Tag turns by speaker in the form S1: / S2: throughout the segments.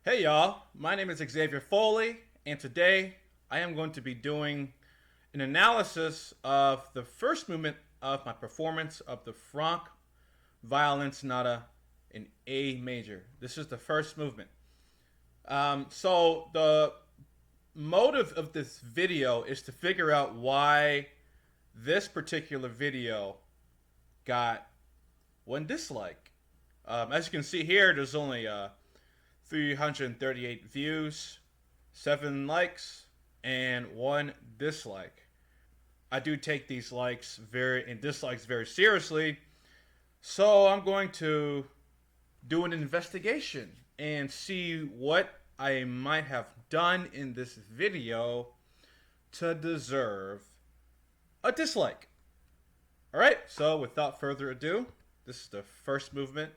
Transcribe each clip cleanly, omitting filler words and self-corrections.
S1: Hey y'all, my name is Xavier Foley, and today I am going to be doing an analysis of the first movement of my performance of the Franck Violin Sonata in A major. This is the first movement. So the motive of this video is to figure out why this particular video got one dislike. As you can see here, there's only 338 views, 7 likes, and 1 dislike. I do take these likes and dislikes very seriously, so I'm going to do an investigation and see what I might have done in this video to deserve a dislike. Alright, so without further ado, this is the first movement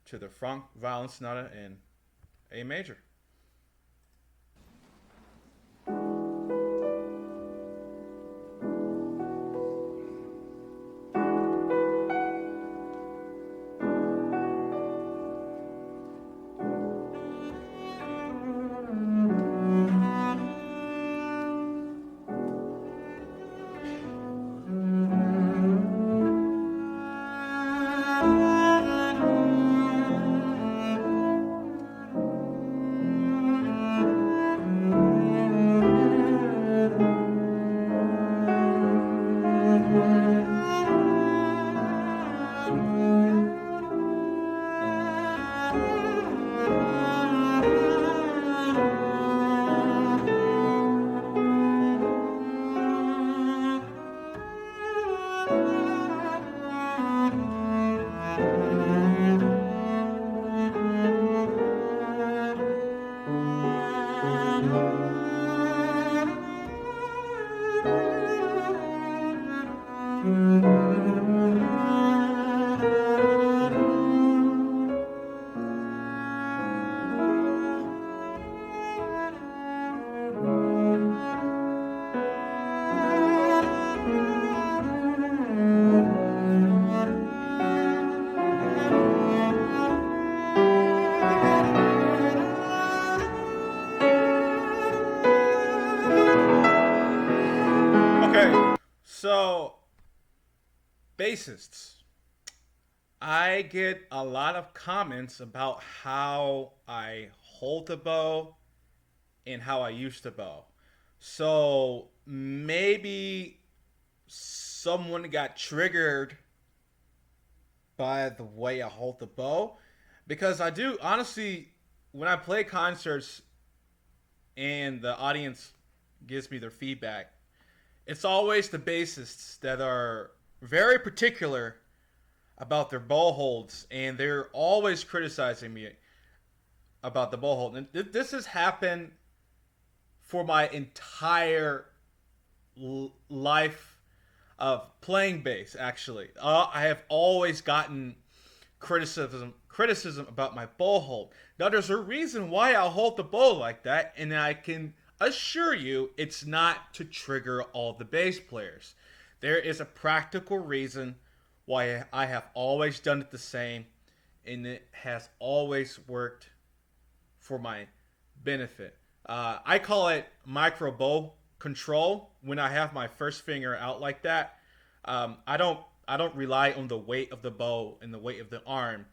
S1: to the Franck Violin Sonata in A major. Okay, so bassists. I get a lot of comments about how I hold the bow and how I used to bow. So maybe someone got triggered by the way I hold the bow, because I do honestly, when I play concerts and the audience gives me their feedback, it's always the bassists that are very particular about their bow holds, and they're always criticizing me about the bow hold. And this has happened for my entire life of playing bass. Actually, I have always gotten criticism about my bow hold. Now, there's a reason why I hold the bow like that, and I can assure you it's not to trigger all the bass players. There is a practical reason why I have always done it the same, and it has always worked for my benefit. I call it micro bow control. When I have my first finger out like that, I don't rely on the weight of the bow and the weight of the arm.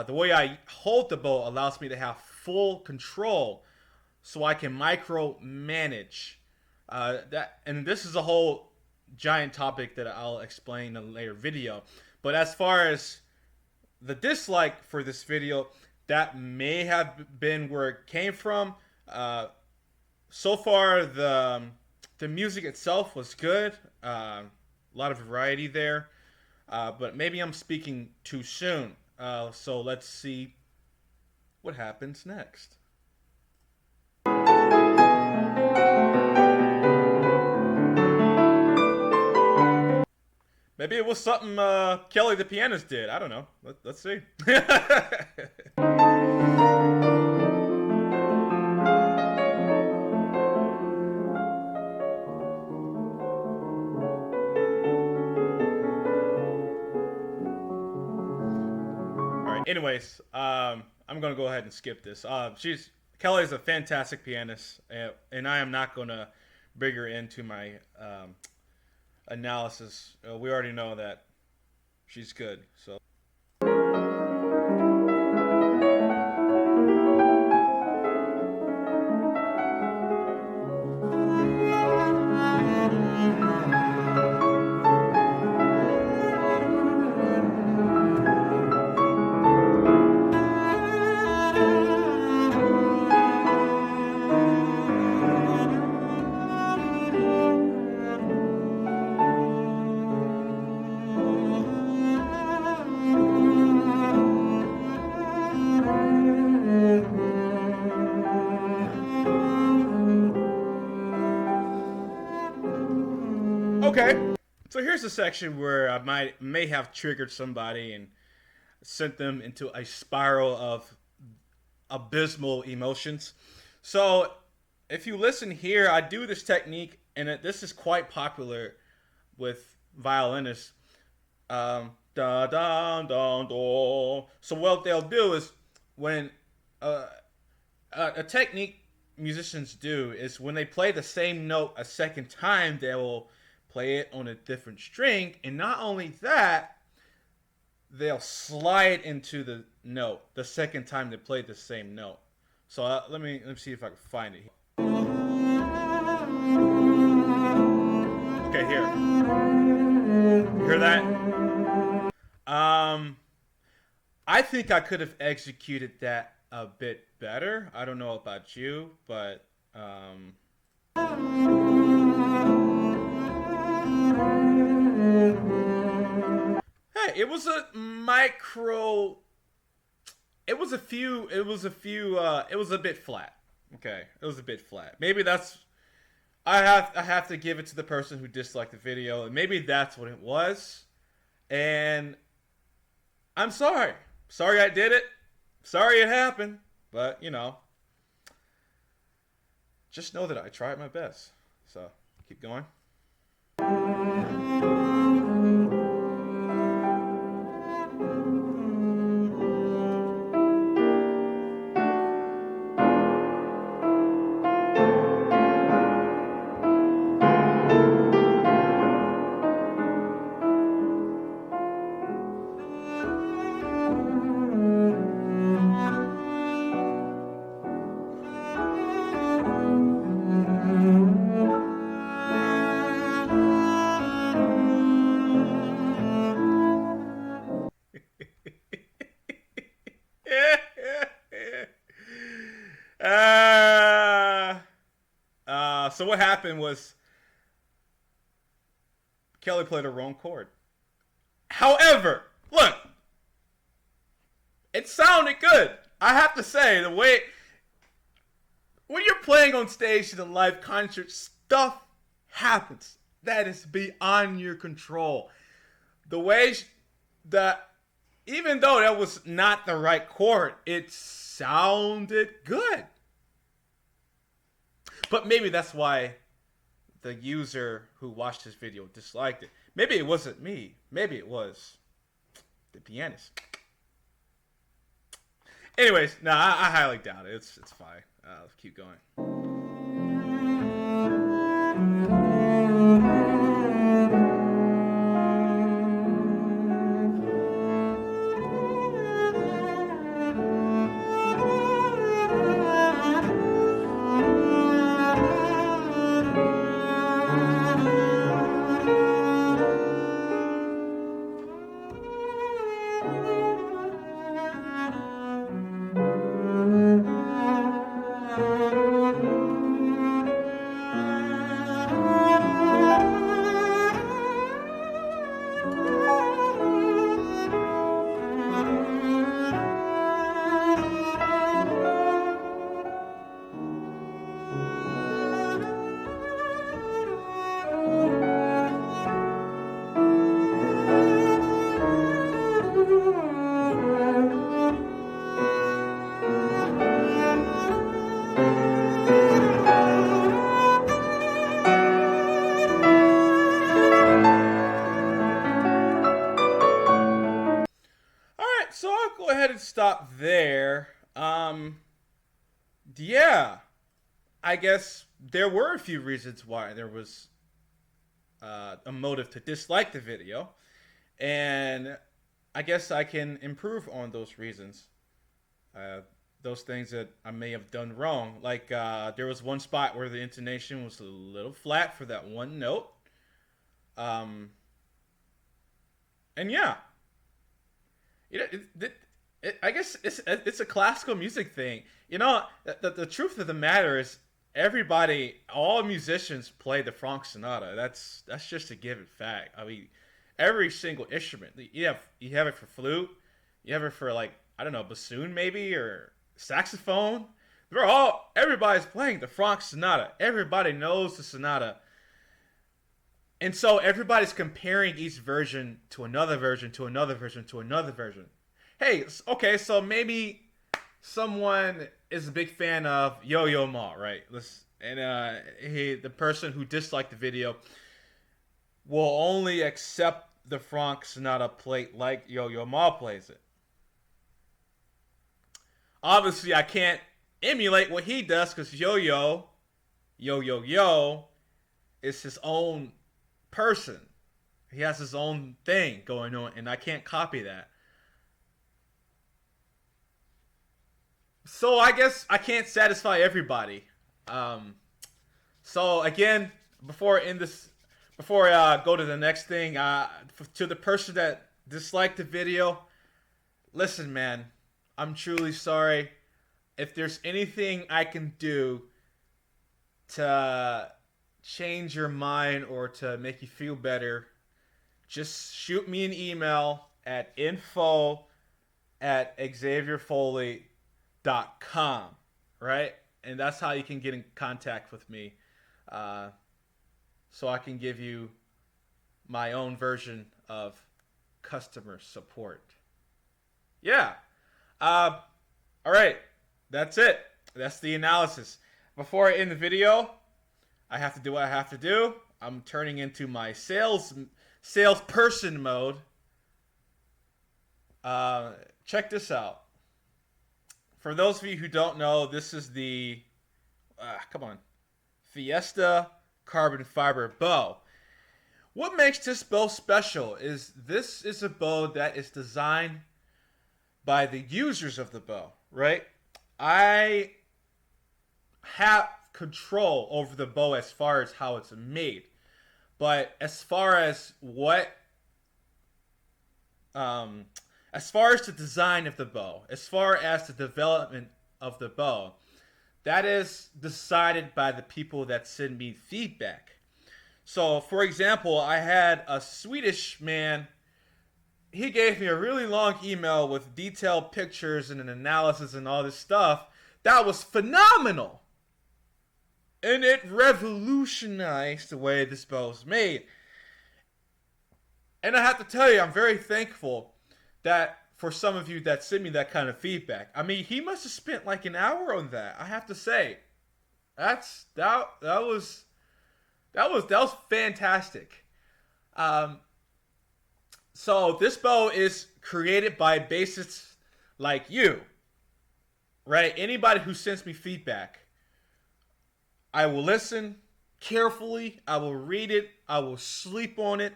S1: The way I hold the bow allows me to have full control, so I can micro manage that. And this is a whole giant topic that I'll explain in a later video. But as far as the dislike for this video, that may have been where it came from. So far, the music itself was good. A lot of variety there. But maybe I'm speaking too soon. So let's see what happens next. Maybe it was something Kelly the pianist did. I don't know. Let's see. Anyways, I'm gonna go ahead and skip this. She's Kelly is a fantastic pianist, and I am not gonna bring her into my analysis. We already know that she's good. So okay. So here's a section where I may have triggered somebody and sent them into a spiral of abysmal emotions. So if you listen here, I do this technique, and this is quite popular with violinists. Da da da da. So what they'll do is when uh, a technique musicians do is when they play the same note a second time, they will play it on a different string, and not only that, they'll slide into the note the second time they play the same note. So let me see if I can find it. Okay, here. You hear that? I think I could have executed that a bit better. I don't know about you, but hey, it was a micro. It was a few. It was a few. It was a bit flat. Okay, it was a bit flat. Maybe that's. I have to give it to the person who disliked the video, and maybe that's what it was. And I'm sorry. Sorry I did it. Sorry it happened. But just know that I tried my best. So keep going. So what happened was Kelly played a wrong chord. However, look, it sounded good. I have to say, the way when you're playing on stage in a live concert, stuff happens that is beyond your control. The way that, even though that was not the right chord, it sounded good. But maybe that's why the user who watched this video disliked it. Maybe it wasn't me. Maybe it was the pianist. Anyways, no, I highly doubt it. It's fine. Let's keep going. yeah, I guess there were a few reasons why there was a motive to dislike the video, and I guess I can improve on those reasons. Uh, those things that I may have done wrong. Like there was one spot where the intonation was a little flat for that one note. Um, and yeah, I guess it's a classical music thing. You know, the truth of the matter is everybody, all musicians play the Franck Sonata. That's just a given fact. I mean, every single instrument. You have it for flute, you have it for like I don't know bassoon maybe or saxophone. Everybody's playing the Franck Sonata. Everybody knows the sonata, and so everybody's comparing each version to another version to another version to another version. Hey, okay, so maybe someone is a big fan of Yo-Yo Ma, right? The person who disliked the video will only accept the Franck Sonata plate like Yo-Yo Ma plays it. Obviously, I can't emulate what he does because Yo-Yo, is his own person. He has his own thing going on, and I can't copy that. So I guess I can't satisfy everybody. Um, so again, before I go to the next thing, to the person that disliked the video, listen, man, I'm truly sorry. If there's anything I can do to change your mind or to make you feel better, just shoot me an email at info@xavierfoley.com, right? And that's how you can get in contact with me, uh, so I can give you my own version of customer support. Yeah. Uh, all right. That's it. That's the analysis. Before I end the video, I have to do what I have to do. I'm turning into my salesperson mode. Check this out. For those of you who don't know, this is the come on, Fiesta carbon fiber bow. What makes this bow special is this is a bow that is designed by the users of the bow, right? I have control over the bow as far as how it's made, but as far as the design of the bow, as far as the development of the bow, that is decided by the people that send me feedback. So, for example, I had a Swedish man. He gave me a really long email with detailed pictures and an analysis and all this stuff. That was phenomenal. And it revolutionized the way this bow is made. And I have to tell you, I'm very thankful that for some of you that send me that kind of feedback. I mean, he must have spent like an hour on that. I have to say, that was fantastic. So this bow is created by bassists like you, right? Anybody who sends me feedback, I will listen carefully. I will read it. I will sleep on it.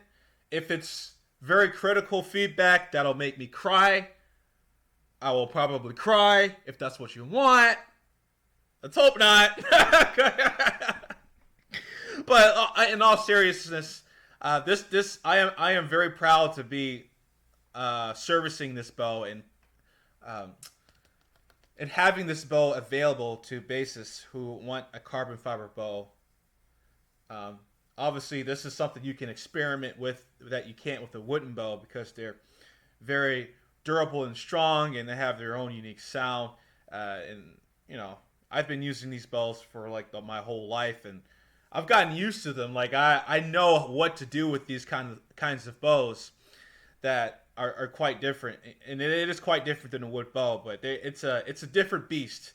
S1: If it's very critical feedback that'll make me cry, I will probably cry if that's what you want. Let's hope not. But in all seriousness, I am very proud to be servicing this bow and having this bow available to bassists who want a carbon fiber bow. Obviously, this is something you can experiment with that you can't with a wooden bow because they're very durable and strong, and they have their own unique sound. And you know, I've been using these bows for like my whole life, and I've gotten used to them. Like I know what to do with these kinds of bows that are quite different, and it is quite different than a wood bow, but it's a different beast.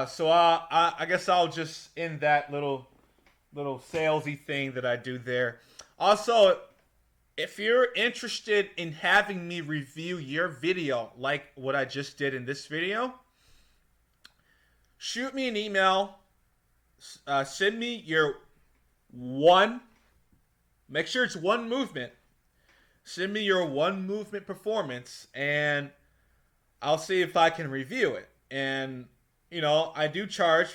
S1: So I guess I'll just end that little salesy thing that I do there. Also, if you're interested in having me review your video like what I just did in this video, shoot me an email. Send me your one. Make sure it's one movement. Send me your one movement performance, and I'll see if I can review it. And I do charge.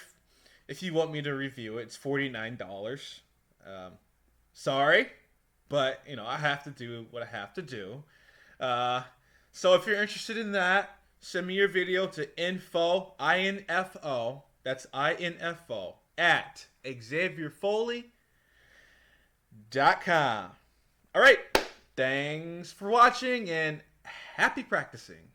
S1: If you want me to review it, it's $49. Sorry, but I have to do what I have to do. So if you're interested in that, send me your video to info, I-N-F-O, that's I-N-F-O, at XavierFoley.com. All right, thanks for watching and happy practicing.